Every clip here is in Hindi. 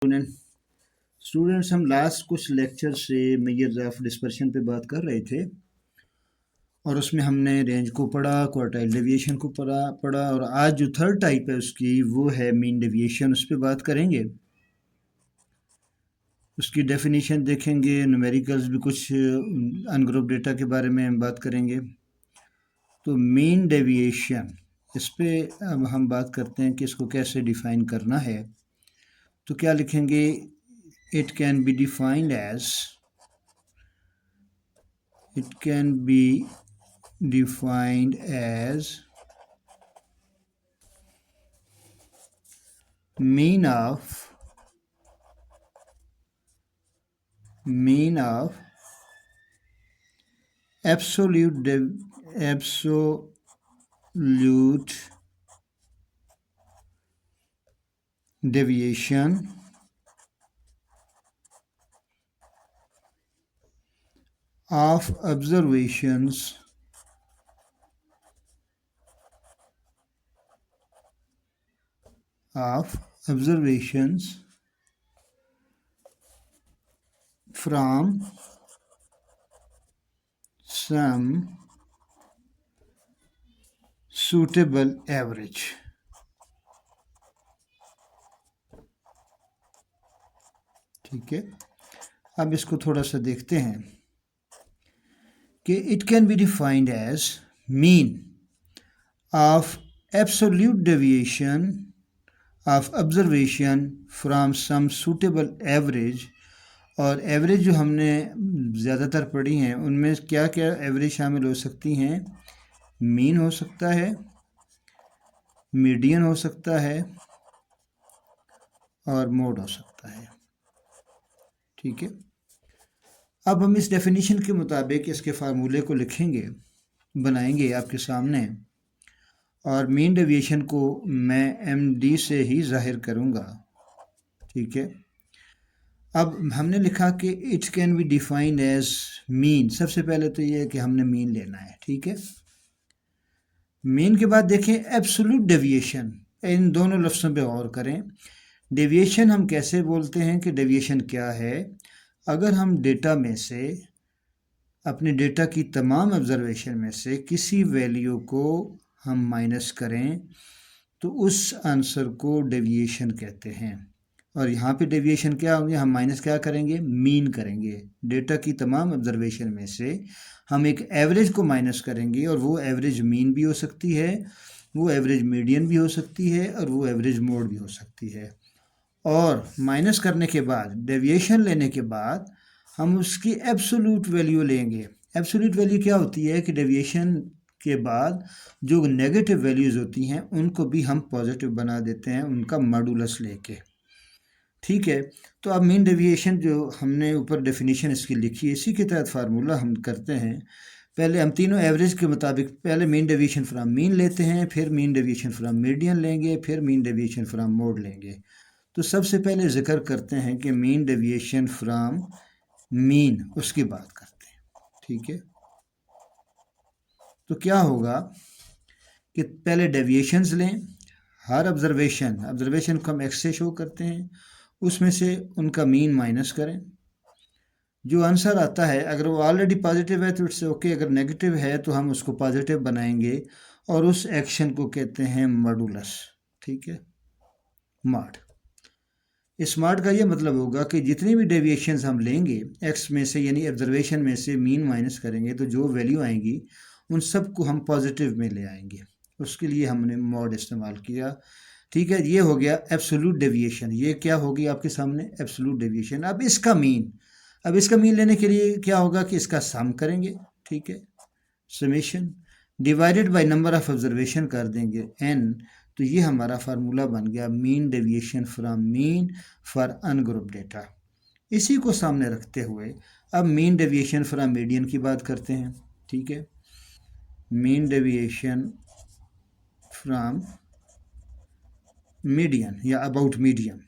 स्टूडेंट्स हम लास्ट कुछ लेक्चर से मेजर्स ऑफ डिस्पर्शन पे बात कर रहे थे और उसमें हमने रेंज को पढ़ा, क्वार्टाइल डेविएशन को पढ़ा और आज जो थर्ड टाइप है उसकी वो है मीन डेविएशन। उस पर बात करेंगे, उसकी डेफिनेशन देखेंगे, न्यूमेरिकल्स भी कुछ अनग्रुप डेटा के बारे में बात करेंगे। तो मीन डेविएशन, इस पर अब हम बात करते हैं कि इसको कैसे डिफ़ाइन करना है। तो क्या लिखेंगे? It can be defined as mean of absolute deviation of observations from some suitable average। ठीक है, अब इसको थोड़ा सा देखते हैं कि it can be defined as mean of absolute deviation of observation from some suitable average. और एवरेज जो हमने ज़्यादातर पढ़ी हैं उनमें क्या क्या एवरेज शामिल हो सकती हैं? मीन हो सकता है, मीडियन हो सकता है और मोड हो सकता है। ठीक है, अब हम इस डेफिनेशन के मुताबिक इसके फार्मूले को लिखेंगे, बनाएंगे आपके सामने, और मीन डेविएशन को मैं MD से ही जाहिर करूँगा। ठीक है, अब हमने लिखा कि it can be defined as mean. सबसे पहले तो ये है कि हमने मीन लेना है। ठीक है, मीन के बाद देखें एब्सोल्यूट डेविएशन। इन दोनों लफ्ज़ों पे गौर करें। डेविएशन हम कैसे बोलते हैं कि डेविएशन क्या है? अगर हम डेटा में से, अपने डेटा की तमाम ऑब्जर्वेशन में से किसी वैल्यू को हम माइनस करें तो उस आंसर को डेविएशन कहते हैं। और यहाँ पे डेविएशन क्या होंगे? हम माइनस क्या करेंगे? मीन करेंगे। डेटा की तमाम ऑब्जर्वेशन में से हम एक एवरेज को माइनस करेंगे और वो एवरेज मीन भी हो सकती है, वो एवरेज मीडियन भी हो सकती है और वो एवरेज मोड भी हो सकती है। और माइनस करने के बाद, डेविएशन लेने के बाद हम उसकी एब्सोल्यूट वैल्यू लेंगे। एब्सोल्यूट वैल्यू क्या होती है कि डेविएशन के बाद जो नेगेटिव वैल्यूज़ होती हैं उनको भी हम पॉजिटिव बना देते हैं, उनका मॉडुलस लेके। ठीक है, तो अब मीन डेविएशन जो हमने ऊपर डेफिनेशन इसकी लिखी है, इसी के तहत फार्मूला हम करते हैं। पहले हम तीनों एवरेज के मुताबिक पहले मीन डेविएशन फ्रॉम मीन लेते हैं, फिर मीन डेविएशन फ्रॉम मीडियन लेंगे, फिर मीन डेविएशन फ्रॉम मोड लेंगे। तो सबसे पहले जिक्र करते हैं कि मीन डेविएशन फ्रॉम मीन, उसकी बात करते हैं। ठीक है, तो क्या होगा कि पहले डेविएशंस लें, हर ऑब्जर्वेशन को हम एक्स से शो करते हैं, उसमें से उनका मीन माइनस करें। जो आंसर आता है अगर वो ऑलरेडी पॉजिटिव है तो इट्स ओके, अगर नेगेटिव है तो हम उसको पॉजिटिव बनाएंगे और उस एक्शन को कहते हैं मॉडुलस। ठीक है, मॉड। इस मॉड का ये मतलब होगा कि जितनी भी डेविएशंस हम लेंगे एक्स में से, यानी ऑब्जर्वेशन में से मीन माइनस करेंगे तो जो वैल्यू आएंगी उन सब को हम पॉजिटिव में ले आएंगे। उसके लिए हमने मॉड इस्तेमाल किया। ठीक है, ये हो गया एब्सोल्यूट डेविएशन। ये क्या होगी आपके सामने? Absolute deviation. अब इसका मीन लेने के लिए क्या होगा कि इसका सम करेंगे। ठीक है, summation divided by number of observation कर देंगे n। तो ये हमारा फार्मूला बन गया mean deviation from mean for ungroup data. इसी को सामने रखते हुए अब मीन डेविएशन फ्रॉम मीडियन की बात करते हैं। ठीक है, मीन डेविएशन फ्रॉम मीडियन या अबाउट मीडियन।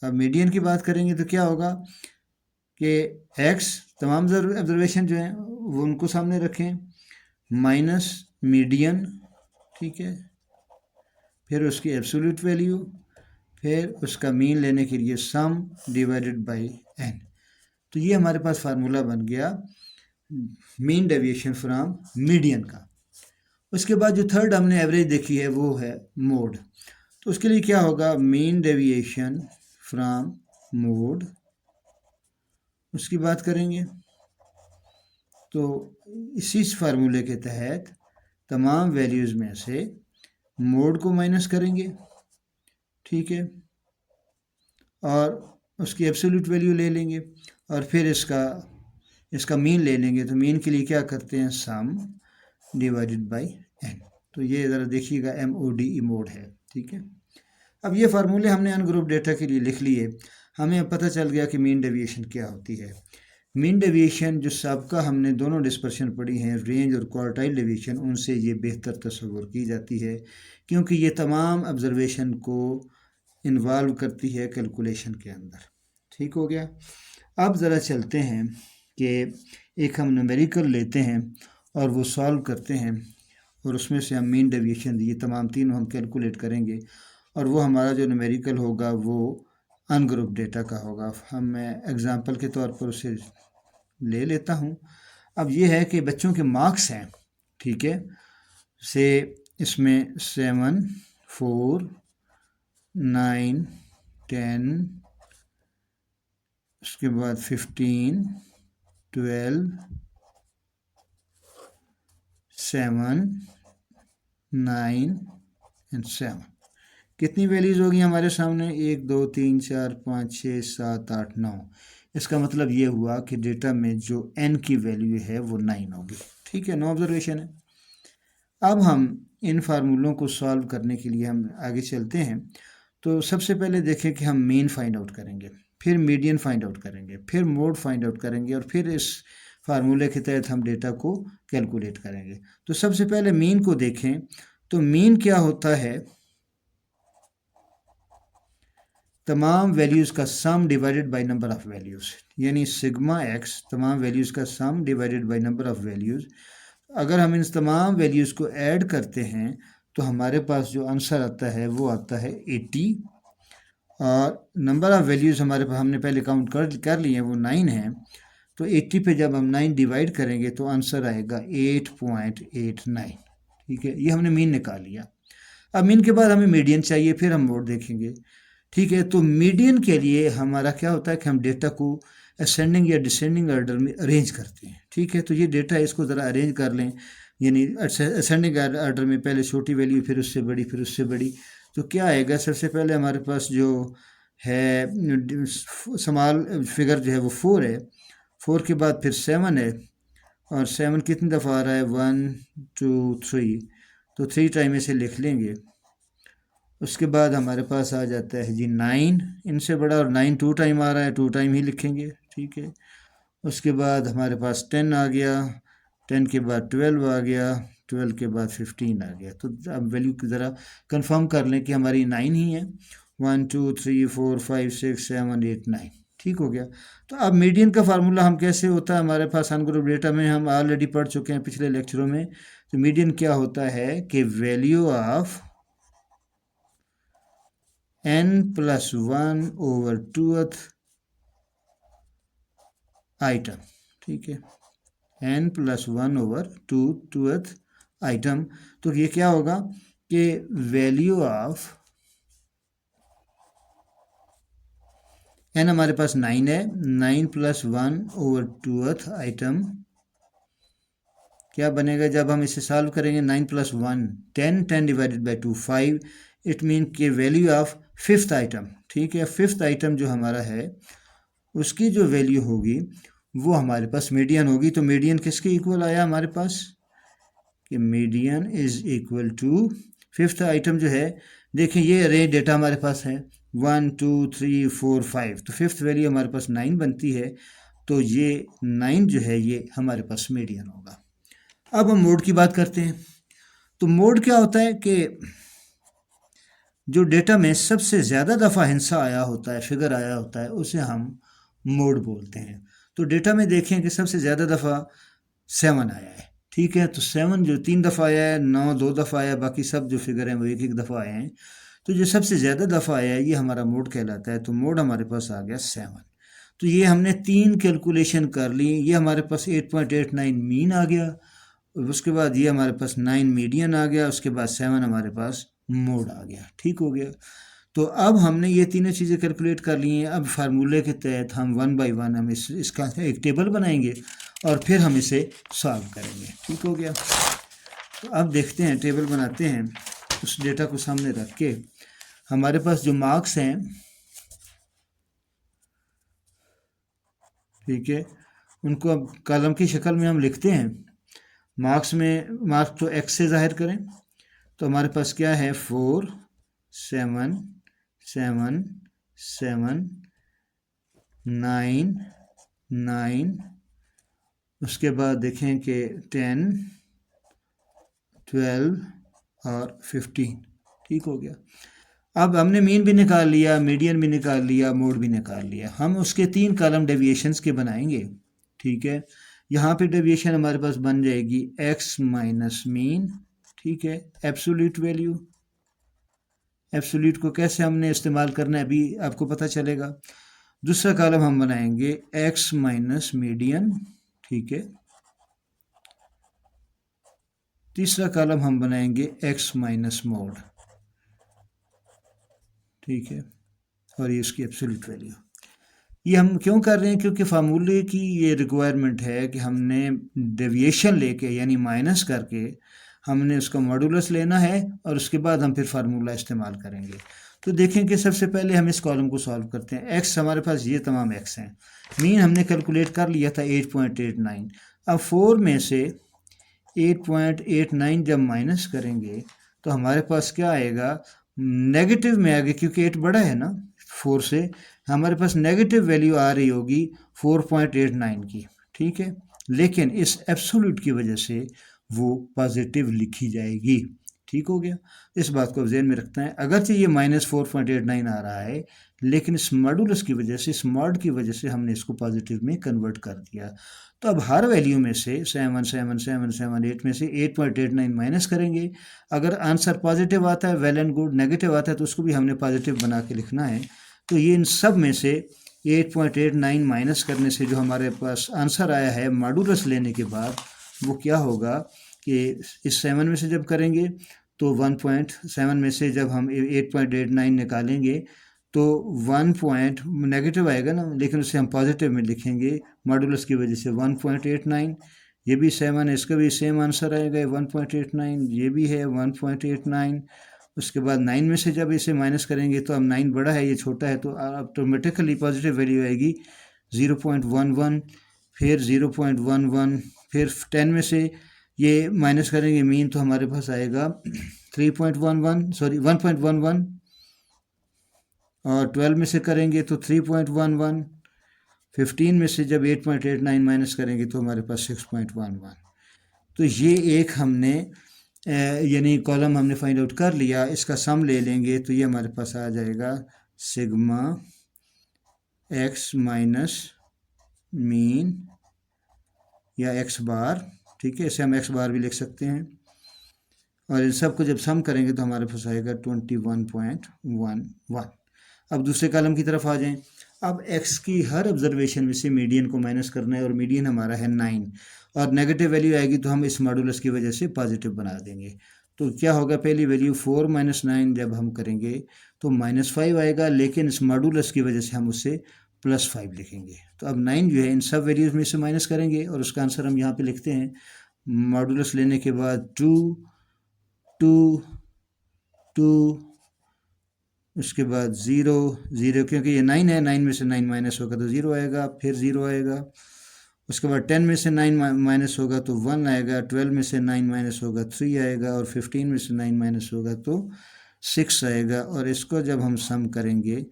अब मीडियन की बात करेंगे तो क्या होगा कि x तमाम ऑब्जर्वेशन जो हैं वो उनको सामने रखें, माइनस मीडियन। ठीक है, फिर उसकी एब्सोल्यूट वैल्यू, फिर उसका मीन लेने के लिए सम डिवाइडेड बाय n। तो ये हमारे पास फार्मूला बन गया मीन डेविएशन फ्रॉम मीडियन का। उसके बाद जो थर्ड हमने एवरेज देखी है वो है मोड। तो उसके लिए क्या होगा, मीन डेविएशन फ्रॉम मोड, उसकी बात करेंगे। तो इसी फार्मूले के तहत तमाम वैल्यूज़ में से मोड को माइनस करेंगे, ठीक है, और उसकी एब्सोल्यूट वैल्यू ले लेंगे और फिर इसका मीन ले लेंगे। तो मीन के लिए क्या करते हैं, सम डिवाइडेड बाय n। तो ये ज़रा देखिएगा MODE मोड है, ठीक है। अब ये फार्मूले हमने अनग्रुप डेटा के लिए लिख लिए, हमें अब पता चल गया कि मीन डेविएशन क्या होती है। मीन डेविएशन जो सबका हमने दोनों डिस्पर्शन पढ़ी हैं, रेंज और क्वार्टाइल डेविएशन, उनसे ये बेहतर तस्वुर की जाती है क्योंकि ये तमाम ऑब्जर्वेशन को इन्वॉल्व करती है कैलकुलेशन के अंदर। ठीक हो गया। अब ज़रा चलते हैं कि एक हम न्यूमेरिकल लेते हैं और वो सॉल्व करते हैं और उसमें से हम मीन डेविएशन ये तमाम तीनों हम कैलकुलेट करेंगे और वो हमारा जो न्यूमेरिकल होगा वो अनग्रुप डेटा का होगा। मैं एग्ज़ाम्पल के तौर पर उसे ले लेता हूँ। अब ये है कि बच्चों के मार्क्स हैं, ठीक है, से इसमें 7, 4, 9, 10, उसके बाद 15, 12, 7, 9 एंड 7। कितनी वैल्यूज़ होगी हमारे सामने, 1, 2, 3, 4, 5, 6, 7, 8, 9। इसका मतलब ये हुआ कि डेटा में जो n की वैल्यू है वो 9 होगी, ठीक है, 9 ऑब्जर्वेशन है। अब हम इन फार्मूलों को सॉल्व करने के लिए हम आगे चलते हैं। तो सबसे पहले देखें कि हम मीन फाइंड आउट करेंगे, फिर मीडियन फाइंड आउट करेंगे, फिर मोड फाइंड आउट करेंगे और फिर इस फार्मूले के तहत हम डेटा को कैलकुलेट करेंगे। तो सबसे पहले मीन को देखें। तो मीन क्या होता है, तमाम वैल्यूज़ का सम divided by number of values, यानी सिग्मा एक्स तमाम वैल्यूज़ का सम divided by number of values. अगर हम इन तमाम वैल्यूज़ को ऐड करते हैं तो हमारे पास जो आंसर आता है वो आता है 80 और नंबर ऑफ़ वैल्यूज़ हमारे पास हमने पहले काउंट कर लिए हैं, वो 9 हैं। तो 80 पे जब हम 9 डिवाइड करेंगे तो आंसर आएगा 8.89, ठीक है, ये हमने मीन निकाल लिया। अब मीन के बाद हमें मीडियन चाहिए, फिर हम मोड देखेंगे, ठीक है। तो मीडियन के लिए हमारा क्या होता है कि हम डेटा को असेंडिंग या डिसेंडिंग ऑर्डर में अरेंज करते हैं, ठीक है। तो ये डेटा इसको ज़रा अरेंज कर लें, यानी असेंडिंग ऑर्डर में पहले छोटी वैल्यू, फिर उससे बड़ी, फिर उससे बड़ी। तो क्या आएगा, सबसे पहले हमारे पास जो है स्मॉल फिगर जो है वो 4 है, 4 के बाद फिर 7 है और 7 कितनी दफ़ा आ रहा है, 1, 2, 3, तो 3 टाइम इसे लिख लेंगे। उसके बाद हमारे पास आ जाता है जी 9, इनसे बड़ा, और 9 2 टाइम आ रहा है, 2 टाइम ही लिखेंगे, ठीक है। उसके बाद हमारे पास 10 आ गया, 10 के बाद 12 आ गया, 12 के बाद 15 आ गया। तो अब वैल्यू ज़रा कंफर्म कर लें कि हमारी 9 ही है, 1, 2, 3, 4, 5, 6, 7, 8, 9, ठीक हो गया। तो अब मीडियन का फार्मूला हम कैसे होता है, हमारे पास अनग्रुप डेटा में हम ऑलरेडी पढ़ चुके हैं पिछले लेक्चरों में। तो मीडियन क्या होता है कि वैल्यू ऑफ n+1/2th आइटम, ठीक है, n+1/2th आइटम। तो ये क्या होगा कि वैल्यू ऑफ n हमारे पास 9 है, 9+1/2th आइटम क्या बनेगा जब हम इसे सॉल्व करेंगे, 9+1 10, 10 डिवाइडेड बाई 2 5, इट मीन के वैल्यू ऑफ 5th आइटम, ठीक है, 5th आइटम जो हमारा है उसकी जो वैल्यू होगी वो हमारे पास मीडियन होगी। तो मीडियन किसके इक्वल आया हमारे पास कि median is equal to 5th item जो है, देखें ये अरेंज डेटा हमारे पास है 1, 2, 3, 4, 5, तो 5th वैल्यू हमारे पास 9 बनती है। तो ये 9 जो है ये हमारे पास मीडियन होगा। अब हम मोड की बात करते हैं। तो मोड क्या होता है कि जो डेटा में सबसे ज़्यादा दफ़ा हिस्सा आया होता है, फिगर आया होता है, उसे हम मोड बोलते हैं। तो डेटा में देखें कि सबसे ज़्यादा दफ़ा 7 आया है, ठीक है। तो 7 जो 3 दफ़ा आया है, 9 2 दफ़ा आया, बाकी सब जो फिगर हैं वो एक एक दफ़ा आए हैं। तो जो सबसे ज़्यादा दफ़ा आया है ये हमारा मोड कहलाता है। तो मोड हमारे पास आ गया 7। तो ये हमने 3 कैलकुलेशन कर ली। ये हमारे पास 8.89 मीन आ गया, उसके बाद ये हमारे पास 9 मीडियन आ गया, उसके बाद 7 हमारे पास मोड आ गया। ठीक हो गया। तो अब हमने ये तीनों चीज़ें कैलकुलेट कर ली हैं। अब फार्मूले के तहत हम 1 बाई 1 हम इसका एक टेबल बनाएंगे और फिर हम इसे सॉल्व करेंगे। ठीक हो गया। तो अब देखते हैं, टेबल बनाते हैं। उस डेटा को सामने रख के हमारे पास जो मार्क्स हैं, ठीक है, उनको अब कॉलम की शक्ल में हम लिखते हैं। मार्क्स तो एक्स से ज़ाहिर करें। तो हमारे पास क्या है, 4 7 7 7 9 9, उसके बाद देखें कि 10 12 और 15। ठीक हो गया। अब हमने मीन भी निकाल लिया, मीडियन भी निकाल लिया, मोड भी निकाल लिया। हम उसके 3 कॉलम डेविएशंस के बनाएंगे। ठीक है। यहाँ पे डेविएशन हमारे पास बन जाएगी x माइनस मीन। ठीक है। एब्सोल्यूट वैल्यू, एब्सोल्यूट को कैसे हमने इस्तेमाल करना है अभी आपको पता चलेगा। दूसरा कॉलम हम बनाएंगे x माइनस मीडियन। ठीक है। तीसरा कॉलम हम बनाएंगे x माइनस मोड। ठीक है। और ये इसकी एब्सोल्यूट वैल्यू। ये हम क्यों कर रहे हैं, क्योंकि फार्मूले की ये रिक्वायरमेंट है कि हमने डेविएशन लेके यानी माइनस करके हमने उसका मॉडुलस लेना है और उसके बाद हम फिर फार्मूला इस्तेमाल करेंगे। तो देखें कि सबसे पहले हम इस कॉलम को सॉल्व करते हैं। एक्स हमारे पास ये तमाम एक्स हैं। मीन हमने कैलकुलेट कर लिया था 8.89। अब 4 में से 8.89 जब माइनस करेंगे तो हमारे पास क्या आएगा, नेगेटिव में आएगा, क्योंकि 8 बड़ा है ना 4 से। हमारे पास नेगेटिव वैल्यू आ रही होगी 4.89 की। ठीक है। लेकिन इस एब्सोल्यूट की वजह से वो पॉजिटिव लिखी जाएगी। ठीक हो गया। इस बात को ज़हन में रखना है। अगरचे ये -4.89 आ रहा है, लेकिन इस मॉडुलस की वजह से, इस मॉड की वजह से हमने इसको पॉजिटिव में कन्वर्ट कर दिया। तो अब हर वैल्यू में से 7 7 7 7 8 में से 8.89 माइनस करेंगे। अगर आंसर पॉजिटिव आता है वेल एंड गुड, नेगेटिव आता है तो उसको भी हमने पॉजिटिव बना के लिखना है। तो ये इन सब में से 8.89 माइनस करने से जो हमारे पास आंसर आया है मॉडुलस लेने के बाद, वो क्या होगा कि इस 7 में से जब करेंगे तो 1.7 में से जब हम 8.89 निकालेंगे तो 1 पॉइंट नेगेटिव आएगा ना, लेकिन उसे हम पॉजिटिव में लिखेंगे मॉडुलस की वजह से 1.89। ये भी 7 है, इसका भी सेम आंसर आएगा 1.89। ये भी है 1.89। उसके बाद 9 में से जब इसे माइनस करेंगे तो अब 9 बड़ा है, ये छोटा है, तो ऑटोमेटिकली पॉजिटिव वैल्यू आएगी 0.11, फिर 0.11, फिर 10 में से ये माइनस करेंगे मीन तो हमारे पास आएगा 1.11, और 12 में से करेंगे तो 3.11, 15 में से जब 8.89 माइनस करेंगे तो हमारे पास 6.11। तो ये एक हमने यानी कॉलम हमने फाइंड आउट कर लिया। इसका सम ले लेंगे तो ये हमारे पास आ जाएगा सिग्मा एक्स माइनस मीन या एक्स बार। ठीक है, इसे हम एक्स बार भी लिख सकते हैं। और इन सब को जब सम करेंगे तो हमारे पास आएगा 21.11। अब दूसरे कॉलम की तरफ आ जाएं। अब x की हर ऑब्जर्वेशन में से मीडियन को माइनस करना है और मीडियन हमारा है 9, और नेगेटिव वैल्यू आएगी तो हम इस मॉडुलस की वजह से पॉजिटिव बना देंगे। तो क्या होगा, पहली वैल्यू 4 माइनस 9 जब हम करेंगे तो -5 आएगा, लेकिन इस मॉडुलस की वजह से हम उससे +5 लिखेंगे। तो अब 9 जो है इन सब वैल्यूज़ में से माइनस करेंगे और उसका आंसर हम यहाँ पे लिखते हैं। मॉडुलस लेने के बाद 2 2 2, उसके बाद 0 0, क्योंकि ये 9 है, 9 में से 9 माइनस होगा तो 0 आएगा, फिर 0 आएगा। उसके बाद 10 में से 9 माइनस होगा तो 1 आएगा, 12 में से 9 माइनस होगा 3 आएगा, और 15 में से 9 माइनस होगा तो 6 आएगा। और इसको जब हम सम करेंगे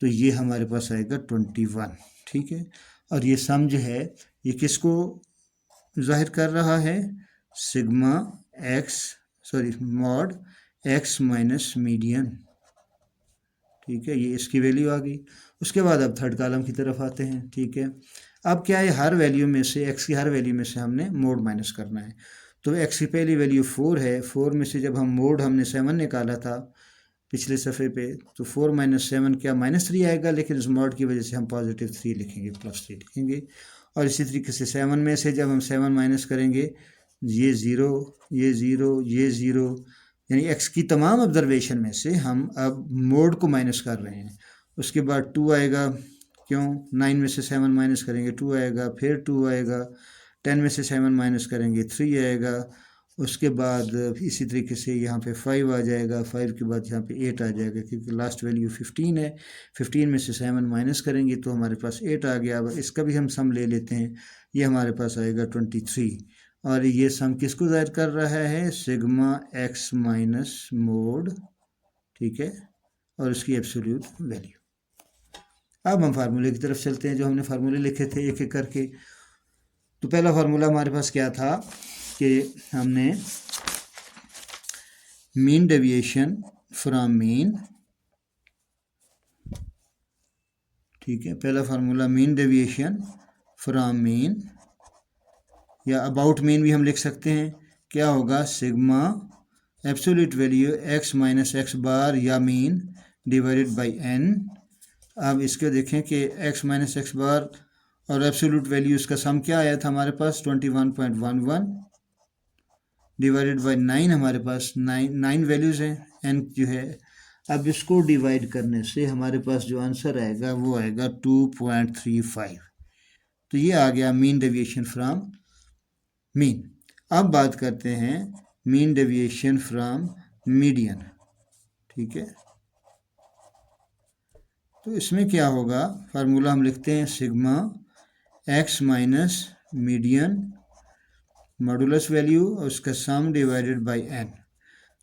तो ये हमारे पास आएगा 21। ठीक है। और ये सम जो है ये किसको जाहिर कर रहा है, sigma x mod x minus median. ठीक है, ये इसकी वैल्यू आ गई। उसके बाद अब थर्ड कॉलम की तरफ आते हैं। ठीक है। अब क्या है, हर वैल्यू में से x की हर वैल्यू में से हमने मोड माइनस करना है। तो x की पहली वैल्यू 4 है। 4 में से जब हम मोड हमने 7 निकाला था पिछले सफ़े पे, तो 4 माइनस 7 क्या -3 आएगा, लेकिन उस मोड की वजह से हम +3 लिखेंगे, +3 लिखेंगे। और इसी तरीके से 7 में से जब हम 7 माइनस करेंगे, ये ज़ीरो, ये ज़ीरो, ये ज़ीरो, यानी x की तमाम ऑब्जर्वेशन में से हम अब मोड को माइनस कर रहे हैं। उसके बाद 2 आएगा, क्यों, 9 में से 7 माइनस करेंगे 2 आएगा, फिर 2 आएगा, 10 में से 7 माइनस करेंगे 3 आएगा। उसके बाद इसी तरीके से यहाँ पे 5 आ जाएगा, 5 के बाद यहाँ पे 8 आ जाएगा, क्योंकि लास्ट वैल्यू 15 है। 15 में से 7 माइनस करेंगे तो हमारे पास 8 आ गया। अब इसका भी हम सम ले लेते हैं, ये हमारे पास आएगा 23। और ये सम किसको ज़ाहिर कर रहा है, सिग्मा x माइनस मोड, ठीक है, और उसकी एब्सोल्यूट वैल्यू। अब हम फार्मूले की तरफ चलते हैं, जो हमने फार्मूले लिखे थे एक एक करके। तो पहला फार्मूला हमारे पास क्या था कि हमने मीन डेविएशन फ्रॉम मीन, ठीक है, पहला formula mean deviation from mean, या अबाउट मीन भी हम लिख सकते हैं। क्या होगा, sigma absolute value x minus x bar या मीन डिवाइडेड बाई n। अब इसको देखें कि x माइनस एक्स बार और एब्सोल्यूट वैल्यू, इसका सम क्या आया था हमारे पास, 21.11 डिवाइडेड बाई 9। हमारे पास 9 वैल्यूज़ हैं, n जो है। अब इसको डिवाइड करने से हमारे पास जो आंसर आएगा वो आएगा 2.35। तो ये आ गया मीन डेविएशन फ्रॉम मीन। अब बात करते हैं मीन डेविएशन फ्रॉम मीडियन, ठीक है। तो इसमें क्या होगा, फार्मूला हम लिखते हैं sigma x minus median modulus value और उसका सम डिवाइडेड बाई n।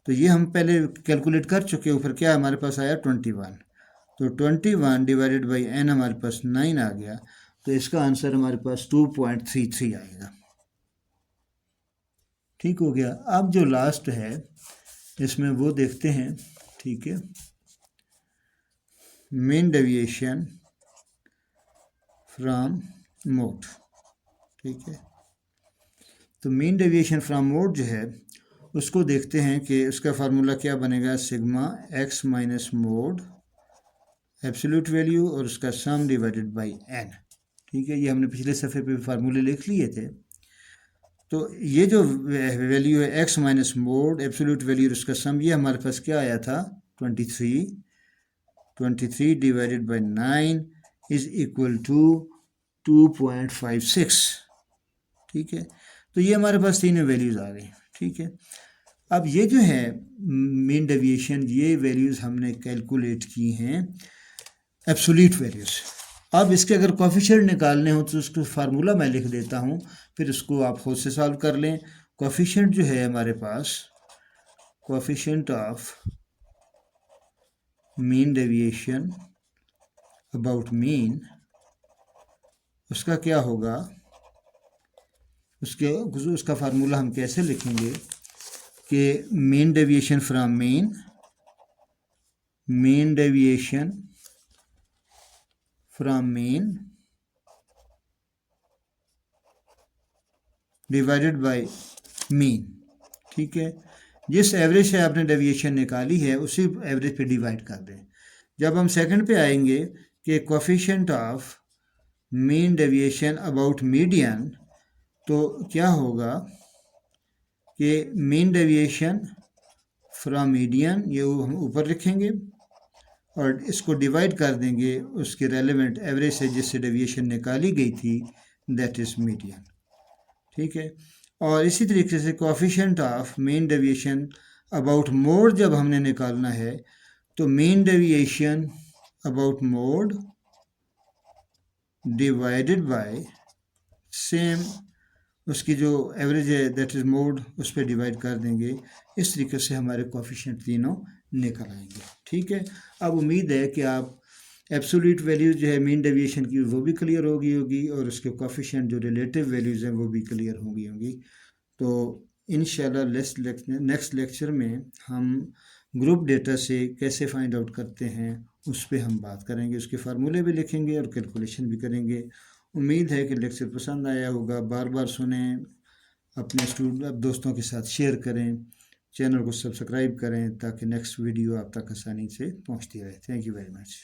तो ये हम पहले कैलकुलेट कर चुके, ऊपर क्या हमारे पास आया 21, तो 21 डिवाइडेड बाई n हमारे पास 9 आ गया। तो इसका आंसर हमारे पास 2.33 आएगा, ठीक हो गया। अब जो लास्ट है इसमें वो देखते हैं, ठीक है, मीन डेविएशन फ्रॉम मोड, ठीक है। तो मीन डेविएशन फ्रॉम मोड जो है उसको देखते हैं कि उसका फार्मूला क्या बनेगा, sigma x minus mode absolute value और उसका सम डिवाइडेड बाई n, ठीक है। ये हमने पिछले सफ़े पे फार्मूले लिख लिए थे। तो ये जो वैल्यू है x minus mode absolute value और उसका सम, ये हमारे पास क्या आया था 23 divided by 9 is equal to 2.56, ठीक है। तो ये हमारे पास तीनों वैल्यूज़ आ गई, ठीक है। अब ये जो है मीन डेविएशन, ये वैल्यूज़ हमने कैलकुलेट की हैं एब्सोल्यूट वैल्यूज़। अब इसके अगर कोफिशिएंट निकालने हो तो उसको फार्मूला मैं लिख देता हूँ, फिर उसको आप खुद से सॉल्व कर लें। कोफिशिएंट जो है हमारे पास, coefficient of mean deviation about mean, उसका क्या होगा, उसका फार्मूला हम कैसे लिखेंगे कि mean deviation from mean deviation from mean divided by mean, ठीक है। जिस एवरेज से आपने डेविएशन निकाली है उसी एवरेज पे डिवाइड कर दें। जब हम सेकंड पे आएंगे कि coefficient of mean deviation about median, तो क्या होगा कि मीन डेविएशन फ्रॉम मीडियन, ये हम ऊपर लिखेंगे और इसको डिवाइड कर देंगे उसके रेलेवेंट एवरेज से जिससे डेविएशन निकाली गई थी, दैट इज़ मीडियन, ठीक है। और इसी तरीके से coefficient of mean deviation about mode जब हमने निकालना है, तो mean deviation about mode divided by same उसकी जो एवरेज है दैट इज़ मोड, उस पर डिवाइड कर देंगे। इस तरीके से हमारे कोफिशिएंट तीनों निकल आएंगे, ठीक है। अब उम्मीद है कि आप एब्सोल्यूट वैल्यूज़ जो है मीन डेविएशन की वो भी क्लियर होगी और उसके कोफिशिएंट जो रिलेटिव वैल्यूज़ हैं वो भी क्लियर होंगी। तो इंशाल्लाह नेक्स्ट लेक्चर में हम ग्रुप डेटा से कैसे फाइंड आउट करते हैं उस पर हम बात करेंगे, उसके फार्मूले भी लिखेंगे और कैलकुलेशन भी करेंगे। उम्मीद है कि लेक्चर पसंद आया होगा। बार बार सुने, अपने दोस्तों के साथ शेयर करें, चैनल को सब्सक्राइब करें ताकि नेक्स्ट वीडियो आप तक आसानी से पहुंचती रहे। Thank you very much.